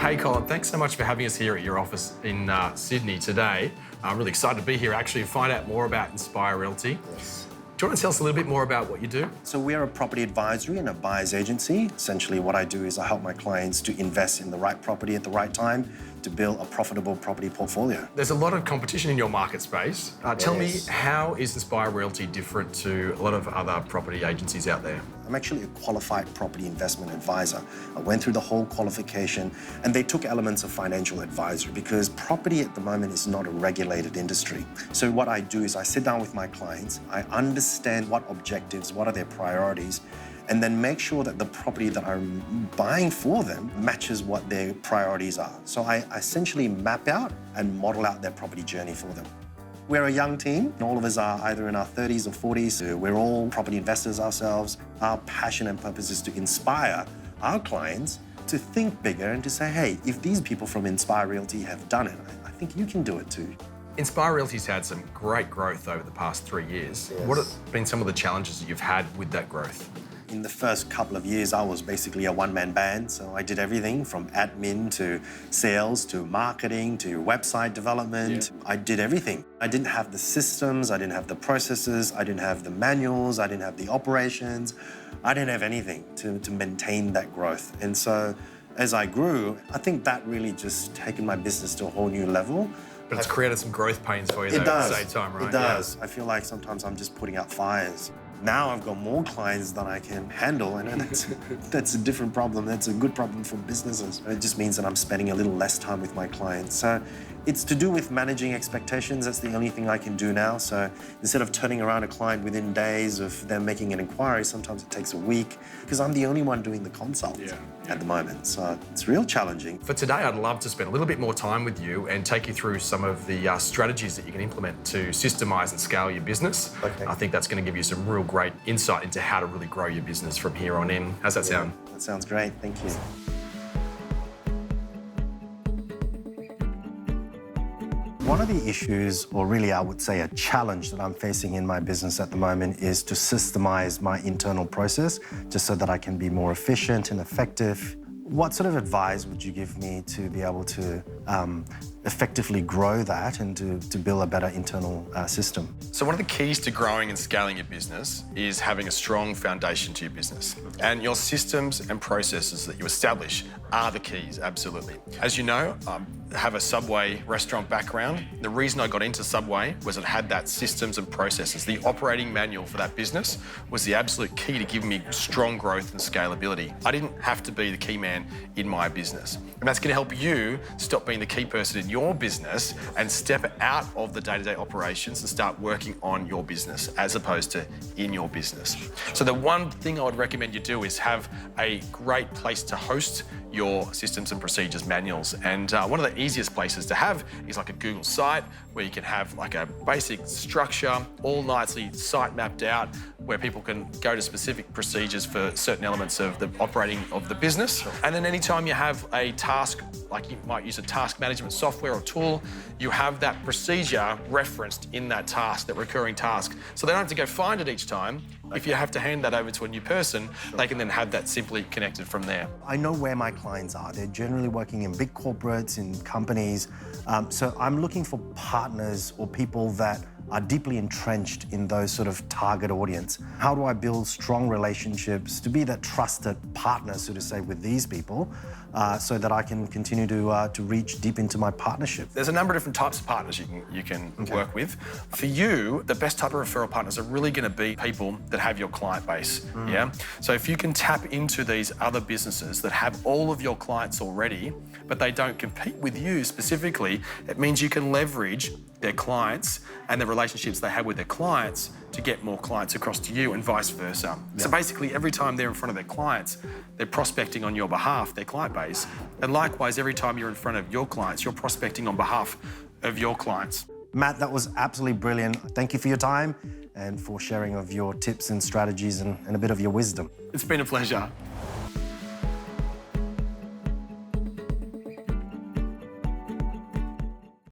Hey, Colin, thanks so much for having us here at your office in Sydney today. I'm really excited to be here actually and find out more about Inspire Realty. Yes. Do you want to tell us a little bit more about what you do? So we're a property advisory and a buyer's agency. Essentially what I do is I help my clients to invest in the right property at the right time to build a profitable property portfolio. There's a lot of competition in your market space. Tell me, Yes. how is Inspire Realty different to a lot of other property agencies out there? I'm actually a qualified property investment advisor. I went through the whole qualification and they took elements of financial advisory because property at the moment is not a regulated industry. So what I do is I sit down with my clients, I understand what objectives, what are their priorities, and then make sure that the property that I'm buying for them matches what their priorities are. So I essentially map out and model out their property journey for them. We're a young team. All of us are either in our 30s or 40s. We're all property investors ourselves. Our passion and purpose is to inspire our clients to think bigger and to say, hey, if these people from Inspire Realty have done it, I think you can do it too. Inspire Realty's had some great growth over the past 3 years. Yes. What have been some of the challenges that you've had with that growth? In the first couple of years, I was basically a one-man band. So I did everything from admin to sales to marketing to website development. Yeah. I did everything. I didn't have the systems, I didn't have the processes, I didn't have the manuals, I didn't have the operations. I didn't have anything to maintain that growth. And so as I grew, I think that really just taken my business to a whole new level. But it's created some growth pains for you though, at the same time, right? It does. I feel like sometimes I'm just putting out fires. Now I've got more clients than I can handle, and that's a different problem. That's a good problem for businesses. It just means that I'm spending a little less time with my clients. So it's to do with managing expectations. That's the only thing I can do now. So instead of turning around a client within days of them making an inquiry, sometimes it takes a week because I'm the only one doing the consult at the moment. So it's real challenging. For today, I'd love to spend a little bit more time with you and take you through some of the strategies that you can implement to systemize and scale your business. Okay. I think that's going to give you some real great insight into how to really grow your business from here on in. How's that sound? That sounds great. Thank you. One of the issues, or really I would say a challenge that I'm facing in my business at the moment is to systemize my internal process just so that I can be more efficient and effective. What sort of advice would you give me to be able to effectively grow that and to build a better internal system? So one of the keys to growing and scaling your business is having a strong foundation to your business. And your systems and processes that you establish are the keys, absolutely. As you know, I have a Subway restaurant background. The reason I got into Subway was it had that systems and processes. The operating manual for that business was the absolute key to giving me strong growth and scalability. I didn't have to be the key man in my business. And that's going to help you stop being the key person in your business and step out of the day-to-day operations and start working on your business as opposed to in your business. So the one thing I would recommend you do is have a great place to host your systems and procedures manuals. And one of the easiest places to have is like a Google site where you can have like a basic structure, all nicely site mapped out, where people can go to specific procedures for certain elements of the operating of the business. And then anytime you have a task, like you might use a task management software or tool, you have that procedure referenced in that task, that recurring task. So they don't have to go find it each time. If you have to hand that over to a new person, they can then have that simply connected from there. I know where my clients are. They're generally working in big corporates, in companies. So I'm looking for partners or people that are deeply entrenched in those sort of target audience. How do I build strong relationships to be that trusted partner, so to say, with these people, so that I can continue to reach deep into my partnership? There's a number of different types of partners you can work with. For you, the best type of referral partners are really going to be people that have your client base. Yeah. So if you can tap into these other businesses that have all of your clients already, but they don't compete with you specifically, it means you can leverage their clients and the relationships they have with their clients to get more clients across to you and vice versa. Yeah. So basically every time they're in front of their clients, they're prospecting on your behalf, their client base. And likewise, every time you're in front of your clients, you're prospecting on behalf of your clients. Matt, that was absolutely brilliant. Thank you for your time and for sharing of your tips and strategies and a bit of your wisdom. It's been a pleasure.